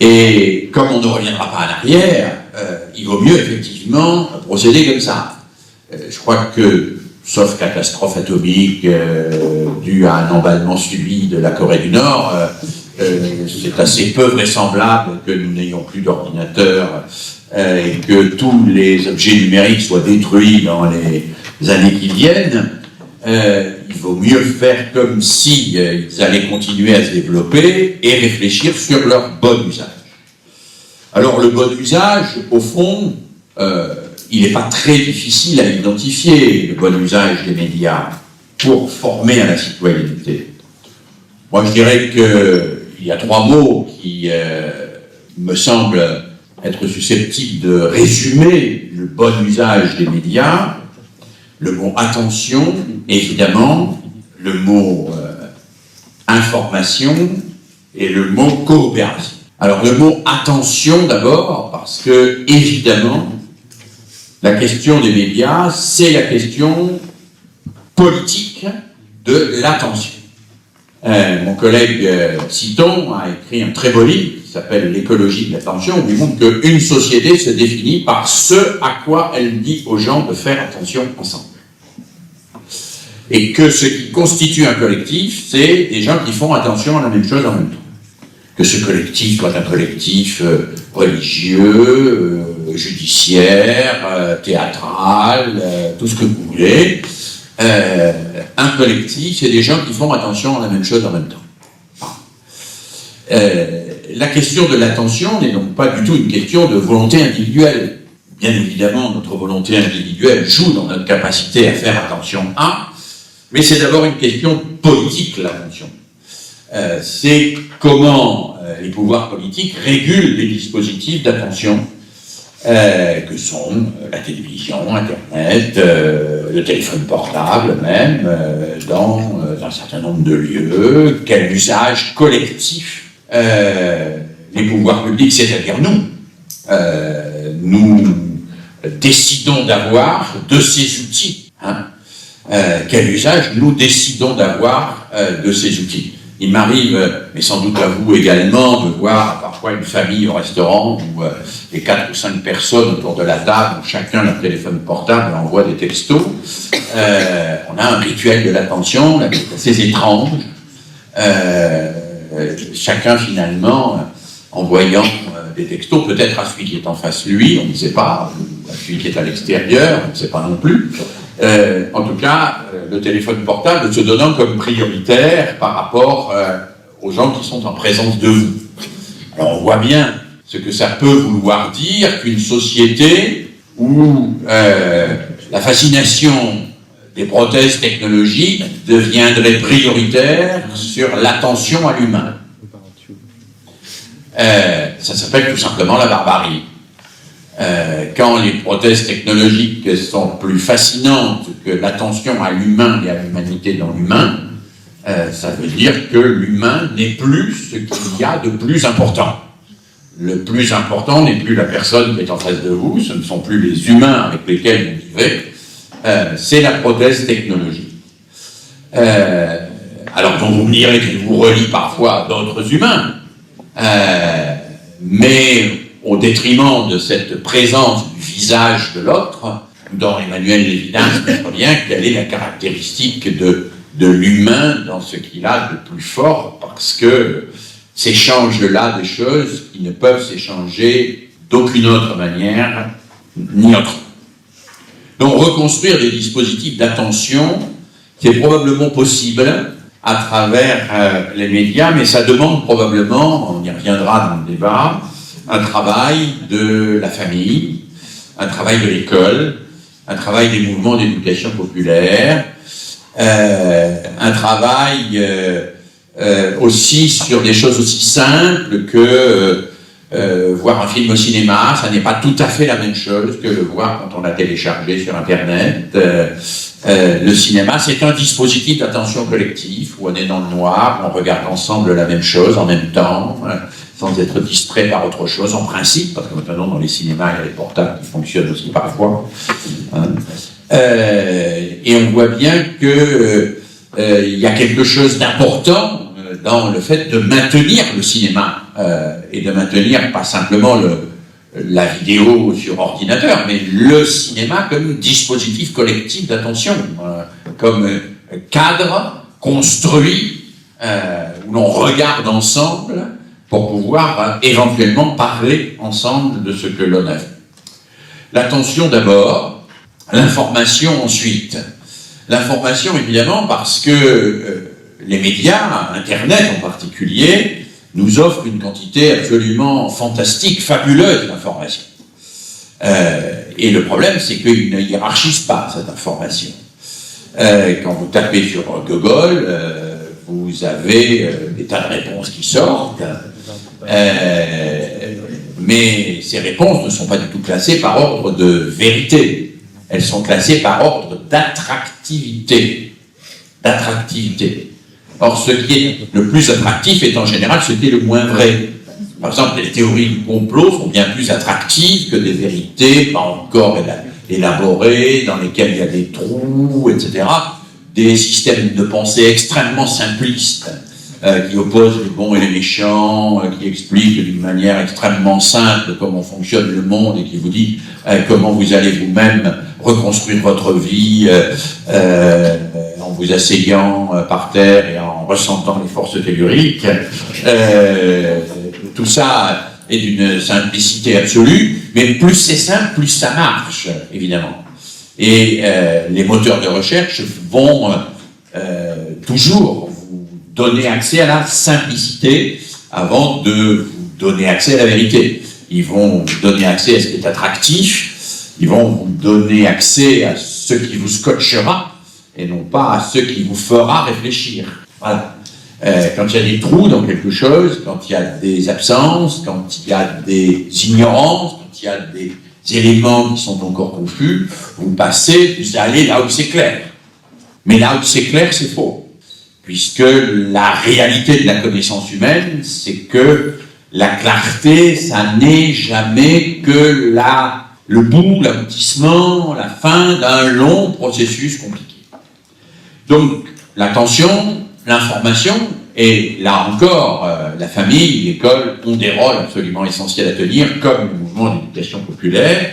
Speaker 1: Et comme on ne reviendra pas en arrière, il vaut mieux effectivement procéder comme ça. Je crois que, sauf catastrophe atomique due à un emballement subi de la Corée du Nord, c'est assez peu vraisemblable que nous n'ayons plus d'ordinateurs et que tous les objets numériques soient détruits dans les années qui viennent. Il vaut mieux faire comme si ils allaient continuer à se développer et réfléchir sur leur bon usage. Alors le bon usage, au fond, il n'est pas très difficile à identifier, le bon usage des médias pour former à la citoyenneté. Moi je dirais qu'il y a 3 mots qui me semblent être susceptibles de résumer le bon usage des médias. Le mot attention, évidemment, le mot information et le mot coopération. Alors le mot attention d'abord, parce que évidemment, la question des médias, c'est la question politique de l'attention. Mon collègue Citon a écrit un très beau livre qui s'appelle L'écologie de l'attention, où il montre qu'une société se définit par ce à quoi elle dit aux gens de faire attention ensemble. Et que ce qui constitue un collectif, c'est des gens qui font attention à la même chose en même temps. Que ce collectif soit un collectif religieux, judiciaire, théâtral, tout ce que vous voulez. Un collectif, c'est des gens qui font attention à la même chose en même temps. La question de l'attention n'est donc pas du tout une question de volonté individuelle. Bien évidemment, notre volonté individuelle joue dans notre capacité à faire attention à, mais c'est d'abord une question politique, l'attention. C'est comment les pouvoirs politiques régulent les dispositifs d'attention que sont la télévision, Internet, le téléphone portable même, dans un certain nombre de lieux, quel usage collectif les pouvoirs publics, c'est-à-dire nous décidons d'avoir de ces outils. Quel usage nous décidons d'avoir de ces outils. Il m'arrive, mais sans doute à vous également, de voir parfois une famille au restaurant où les 4 ou 5 personnes autour de la table ont chacun leur téléphone portable et envoient des textos. On a un rituel de l'attention assez étrange. Chacun finalement envoyant des textos, peut-être à celui qui est en face de lui, on ne sait pas, ou à celui qui est à l'extérieur, on ne sait pas non plus. En tout cas, le téléphone portable se donnant comme prioritaire par rapport aux gens qui sont en présence de vous. Alors on voit bien ce que ça peut vouloir dire qu'une société où la fascination des prothèses technologiques deviendrait prioritaire sur l'attention à l'humain. Ça s'appelle tout simplement la barbarie. Quand les prothèses technologiques sont plus fascinantes que l'attention à l'humain et à l'humanité dans l'humain, ça veut dire que l'humain n'est plus ce qu'il y a de plus important. Le plus important n'est plus la personne qui est en face de vous, ce ne sont plus les humains avec lesquels vous vivez, c'est la prothèse technologique. Alors donc vous me direz qu'il vous relie parfois à d'autres humains, mais au détriment de cette présence du visage de l'autre, dont Emmanuel Lévinas montre bien quelle est la caractéristique de l'humain dans ce qu'il a de plus fort, parce que s'échangent là des choses qui ne peuvent s'échanger d'aucune autre manière, ni autre. Donc reconstruire des dispositifs d'attention, c'est probablement possible à travers les médias, mais ça demande probablement, on y reviendra dans le débat, un travail de la famille, un travail de l'école, un travail des mouvements d'éducation populaire, un travail aussi sur des choses aussi simples que voir un film au cinéma, ça n'est pas tout à fait la même chose que le voir quand on l'a téléchargé sur Internet. Le cinéma, c'est un dispositif d'attention collective où on est dans le noir, on regarde ensemble la même chose en même temps, sans être distrait par autre chose, en principe, parce que maintenant dans les cinémas, il y a les portables qui fonctionnent aussi parfois. Et on voit bien que il y a quelque chose d'important dans le fait de maintenir le cinéma, et de maintenir pas simplement la vidéo sur ordinateur, mais le cinéma comme dispositif collectif d'attention, comme cadre construit où l'on regarde ensemble pour pouvoir éventuellement parler ensemble de ce que l'on a vu. L'attention d'abord, l'information ensuite. L'information évidemment parce que les médias, Internet en particulier, nous offrent une quantité absolument fantastique, fabuleuse d'informations. Et le problème, c'est qu'ils ne hiérarchisent pas cette information. Quand vous tapez sur Google, vous avez des tas de réponses qui sortent, mais ces réponses ne sont pas du tout classées par ordre de vérité. Elles sont classées par ordre d'attractivité. Or, ce qui est le plus attractif est en général ce qui est le moins vrai. Par exemple, les théories du complot sont bien plus attractives que des vérités pas encore élaborées, dans lesquelles il y a des trous, etc. Des systèmes de pensée extrêmement simplistes, qui opposent les bons et les méchants, qui expliquent d'une manière extrêmement simple comment fonctionne le monde et qui vous dit comment vous allez vous-même reconstruire votre vie en vous asseyant par terre et en ressentant les forces telluriques. Tout ça est d'une simplicité absolue, mais plus c'est simple, plus ça marche, évidemment. Et les moteurs de recherche vont toujours vous donner accès à la simplicité avant de vous donner accès à la vérité. Ils vont vous donner accès à ce qui est attractif, ils vont vous donner accès à ce qui vous scotchera, et non pas à ce qui vous fera réfléchir. Voilà. Quand il y a des trous dans quelque chose, quand il y a des absences, quand il y a des ignorances, quand il y a des éléments qui sont encore confus, vous allez là où c'est clair. Mais là où c'est clair, c'est faux. Puisque la réalité de la connaissance humaine, c'est que la clarté, ça n'est jamais que le bout, l'aboutissement, la fin d'un long processus compliqué. Donc, l'attention, l'information, et là encore, la famille, l'école ont des rôles absolument essentiels à tenir, comme le mouvement d'éducation populaire.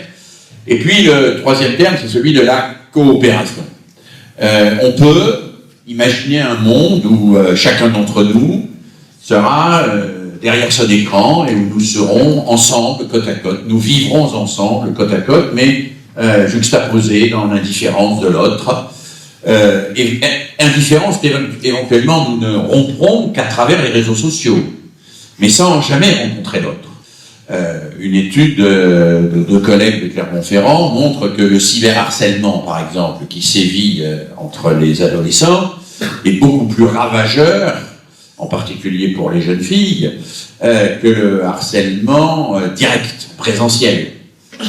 Speaker 1: Et puis, le troisième terme, c'est celui de la coopération. On peut imaginer un monde où chacun d'entre nous sera derrière son écran et où nous serons ensemble, côte à côte. Nous vivrons ensemble, côte à côte, mais juxtaposés dans l'indifférence de l'autre. Et indifférence qu'éventuellement nous ne romprons qu'à travers les réseaux sociaux, mais sans jamais rencontrer l'autre. Une étude de deux collègues de Clermont-Ferrand montre que le cyberharcèlement, par exemple, qui sévit entre les adolescents, est beaucoup plus ravageur, en particulier pour les jeunes filles, que le harcèlement direct, présentiel.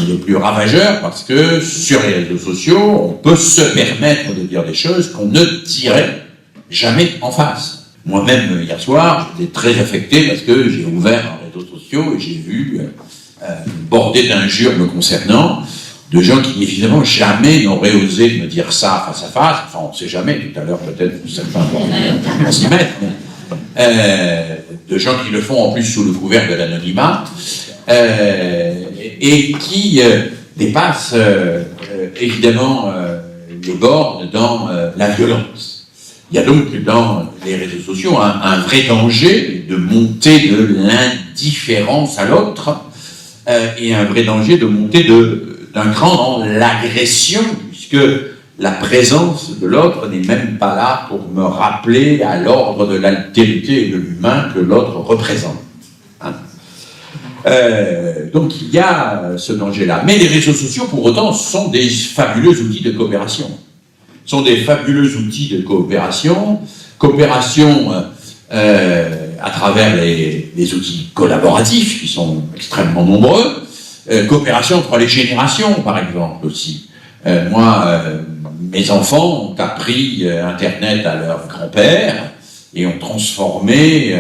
Speaker 1: Il est plus ravageur parce que sur les réseaux sociaux, on peut se permettre de dire des choses qu'on ne dirait jamais en face. Moi-même, hier soir, j'étais très affecté parce que j'ai ouvert les réseaux sociaux et j'ai vu bordé d'injures me concernant, de gens qui évidemment jamais n'auraient osé me dire ça face à face. Enfin, on ne sait jamais, tout à l'heure peut-être certains vont s'y mettre, mais de gens qui le font en plus sous le couvert de l'anonymat. Et qui dépasse évidemment les bornes dans la violence. Il y a donc dans les réseaux sociaux un vrai danger de monter de l'indifférence à l'autre et un vrai danger de monter d'un cran dans l'agression, puisque la présence de l'autre n'est même pas là pour me rappeler à l'ordre de l'altérité et de l'humain que l'autre représente. Hein. Donc il y a ce danger-là. Mais les réseaux sociaux, pour autant, sont des fabuleux outils de coopération. Sont des fabuleux outils de coopération. Coopération à travers les outils collaboratifs, qui sont extrêmement nombreux. Coopération entre les générations, par exemple, aussi. Mes enfants ont appris Internet à leur grand-père et ont transformé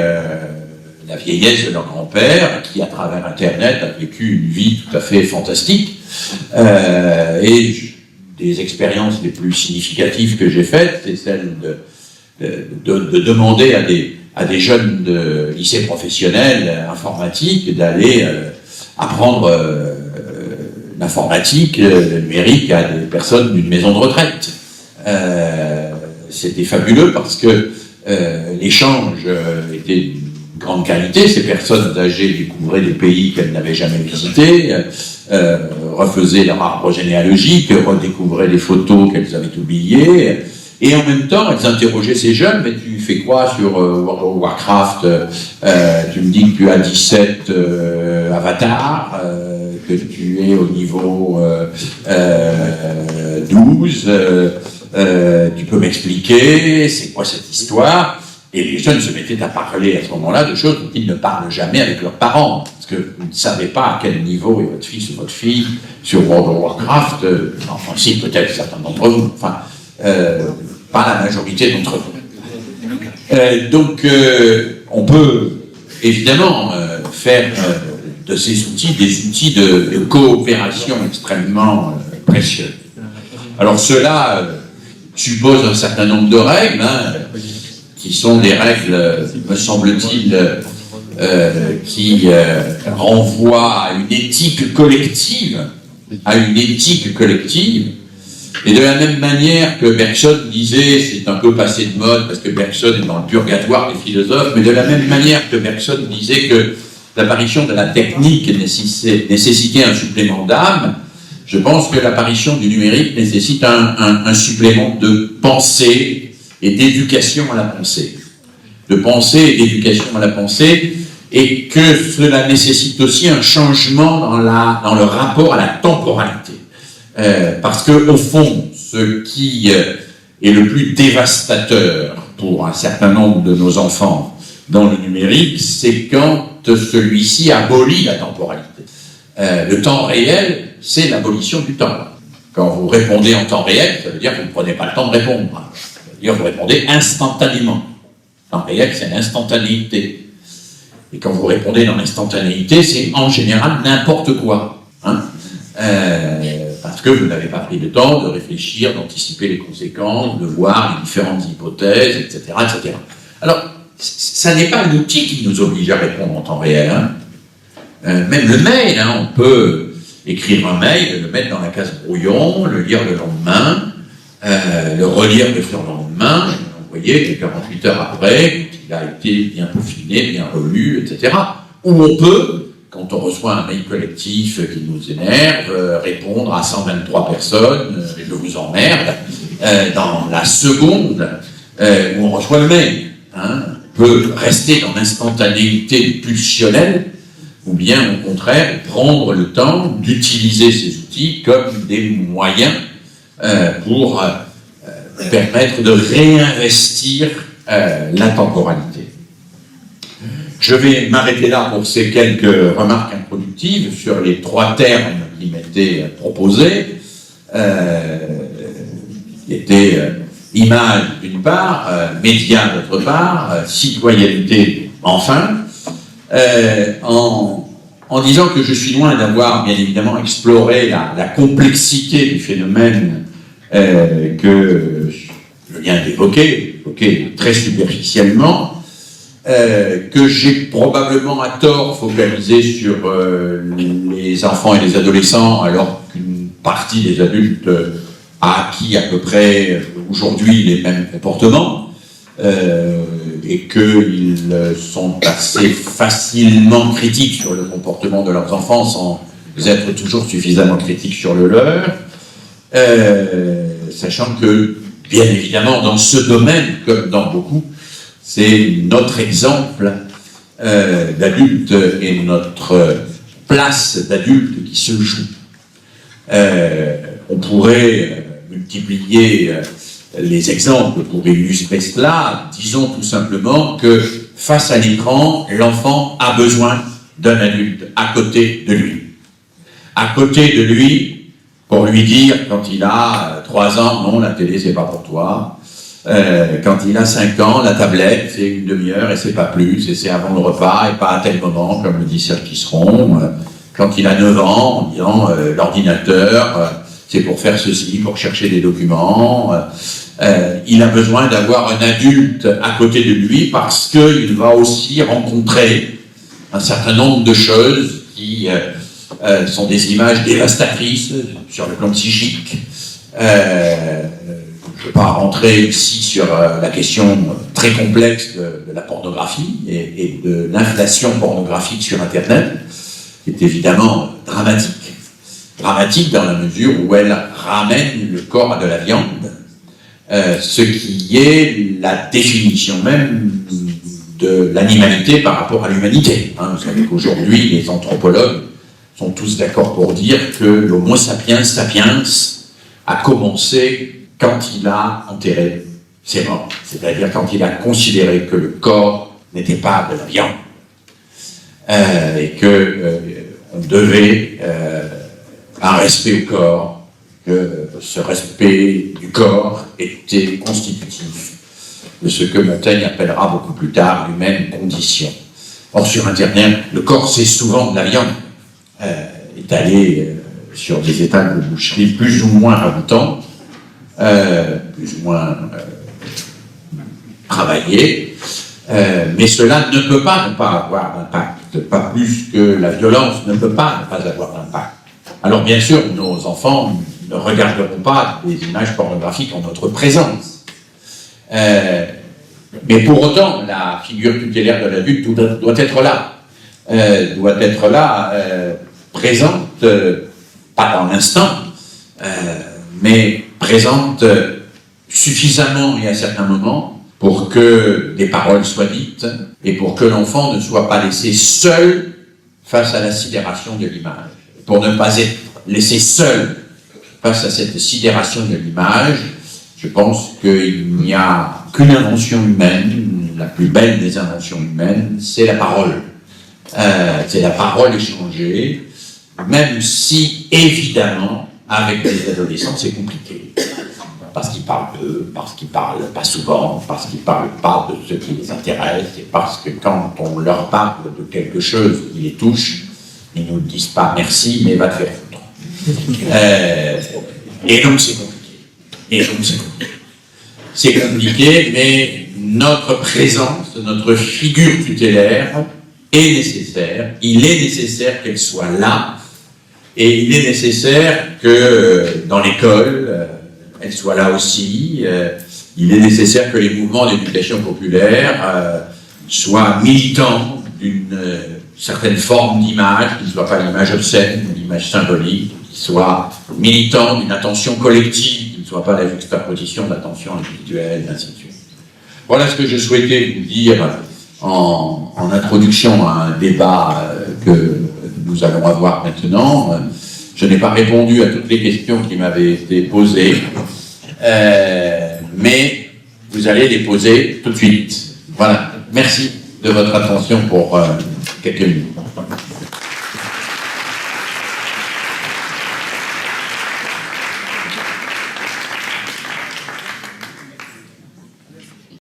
Speaker 1: la vieillesse de leur grand-père, qui, à travers Internet, a vécu une vie tout à fait fantastique. Et des expériences les plus significatives que j'ai faites, c'est celle de demander à des jeunes de lycée professionnel informatique d'aller apprendre l'informatique, le numérique à des personnes d'une maison de retraite. C'était fabuleux parce que l'échange était d'une grande qualité. Ces personnes âgées découvraient des pays qu'elles n'avaient jamais visités, refaisaient leur arbre généalogique, redécouvraient des photos qu'elles avaient oubliées, et en même temps, elles interrogeaient ces jeunes: mais tu fais quoi sur World of Warcraft? Tu me dis que tu as 17 avatars, que tu es au niveau 12, tu peux m'expliquer, c'est quoi cette histoire? Et les jeunes se mettaient à parler à ce moment-là de choses dont ils ne parlent jamais avec leurs parents, parce que vous ne savez pas à quel niveau est votre fils ou votre fille sur World of Warcraft. Enfin, si, peut-être certains d'entre vous, enfin, pas la majorité d'entre vous. On peut évidemment faire de ces outils des outils de coopération extrêmement précieux. Alors cela suppose un certain nombre de règles, qui sont des règles, me semble-t-il, qui renvoient à une éthique collective, et de la même manière que Bergson disait, c'est un peu passé de mode parce que Bergson est dans le purgatoire des philosophes, mais de la même manière que Bergson disait que l'apparition de la technique nécessitait un supplément d'âme, je pense que l'apparition du numérique nécessite un supplément de pensée et d'éducation à la pensée. De pensée et d'éducation à la pensée, et que cela nécessite aussi un changement dans le rapport à la temporalité. Parce que, au fond, ce qui est le plus dévastateur pour un certain nombre de nos enfants dans le numérique, c'est quand celui-ci abolit la temporalité. Le temps réel, c'est l'abolition du temps. Quand vous répondez en temps réel, ça veut dire que vous ne prenez pas le temps de répondre. Ça veut dire que vous répondez instantanément. Le temps réel, c'est l'instantanéité. Et quand vous répondez dans l'instantanéité, c'est en général n'importe quoi. Parce que vous n'avez pas pris le temps de réfléchir, d'anticiper les conséquences, de voir les différentes hypothèses, etc., etc. Alors, ça n'est pas l'outil qui nous oblige à répondre en temps réel. Même le mail, on peut écrire un mail, le mettre dans la case brouillon, le lire le lendemain, le relire le surlendemain, l'envoyer 48 heures après, il a été bien peaufiné, bien relu, etc. Ou on peut, quand on reçoit un mail collectif qui nous énerve, répondre à 123 personnes, je vous emmerde, dans la seconde où on reçoit le mail. On peut rester dans l'instantanéité pulsionnelle, ou bien au contraire prendre le temps d'utiliser ces outils comme des moyens pour permettre de réinvestir la temporalité. Je vais m'arrêter là pour ces quelques remarques introductives sur les trois termes qui m'étaient proposés, qui étaient image d'une part, média d'autre part, citoyenneté enfin, en disant que je suis loin d'avoir bien évidemment exploré la complexité du phénomène que je viens d'évoquer très superficiellement, que j'ai probablement à tort focalisé sur les enfants et les adolescents, alors qu'une partie des adultes a acquis à peu près aujourd'hui les mêmes comportements, et qu'ils sont assez facilement critiques sur le comportement de leurs enfants sans être toujours suffisamment critiques sur le leur, sachant que, bien évidemment, dans ce domaine, comme dans beaucoup, c'est notre exemple d'adulte et notre place d'adulte qui se joue. On pourrait multiplier les exemples pour illustrer cela. Disons tout simplement que face à l'écran, l'enfant a besoin d'un adulte à côté de lui. À côté de lui, pour lui dire, quand il a 3 ans, non, la télé, c'est pas pour toi. Quand il a 5 ans, la tablette, c'est une demi-heure et c'est pas plus, et c'est avant le repas et pas à tel moment, comme le dit Serge Tisseron. Quand il a 9 ans, en disant l'ordinateur, c'est pour faire ceci, pour chercher des documents. Il a besoin d'avoir un adulte à côté de lui parce qu'il va aussi rencontrer un certain nombre de choses qui sont des images dévastatrices sur le plan psychique. Je ne vais pas rentrer ici sur la question très complexe de la pornographie et de l'inflation pornographique sur Internet, qui est évidemment dramatique. Dramatique dans la mesure où elle ramène le corps à de la viande, ce qui est la définition même de l'animalité par rapport à l'humanité. Vous savez qu'aujourd'hui, les anthropologues sont tous d'accord pour dire que l'Homo sapiens sapiens a commencé quand il a enterré ses morts, c'est-à-dire quand il a considéré que le corps n'était pas de la viande, et qu'on devait un respect au corps, que ce respect du corps était constitutif de ce que Montaigne appellera beaucoup plus tard l'humaine condition. Or, sur Internet, le corps, c'est souvent de la viande, étalée sur des étals de boucherie plus ou moins ragoûtants, plus ou moins travaillés, mais cela ne peut pas ne pas avoir d'impact, pas plus que la violence ne peut pas ne pas avoir d'impact. Alors bien sûr, nos enfants ne regarderont pas des images pornographiques en notre présence. Mais pour autant, la figure tutélaire de l'adulte doit être là, présente, pas dans l'instant, mais présente suffisamment et à certains moments pour que des paroles soient dites et pour que l'enfant ne soit pas laissé seul face à la sidération de l'image. Pour ne pas être laissé seul face à cette sidération de l'image, je pense qu'il n'y a qu'une invention humaine, la plus belle des inventions humaines, c'est la parole. C'est la parole échangée, même si, évidemment, avec les adolescents, c'est compliqué. Parce qu'ils parlent peu, parce qu'ils parlent pas souvent, parce qu'ils parlent pas de ce qui les intéresse, et parce que quand on leur parle de quelque chose qui les touche, ils ne nous disent pas merci, mais va te faire foutre. Et donc c'est compliqué. C'est compliqué, mais notre présence, notre figure tutélaire est nécessaire. Il est nécessaire qu'elle soit là, et il est nécessaire que dans l'école, elle soit là aussi. Il est nécessaire que les mouvements d'éducation populaire soient militants d'une certaine forme d'image, qui ne soit pas l'image obscène, l'image symbolique, qui soit militant d'une attention collective, qui ne soit pas la juxtaposition de l'attention individuelle, et ainsi de suite. Voilà ce que je souhaitais vous dire en introduction à un débat que nous allons avoir maintenant. Je n'ai pas répondu à toutes les questions qui m'avaient été posées, mais vous allez les poser tout de suite. Voilà. Merci de votre attention pour quelques minutes.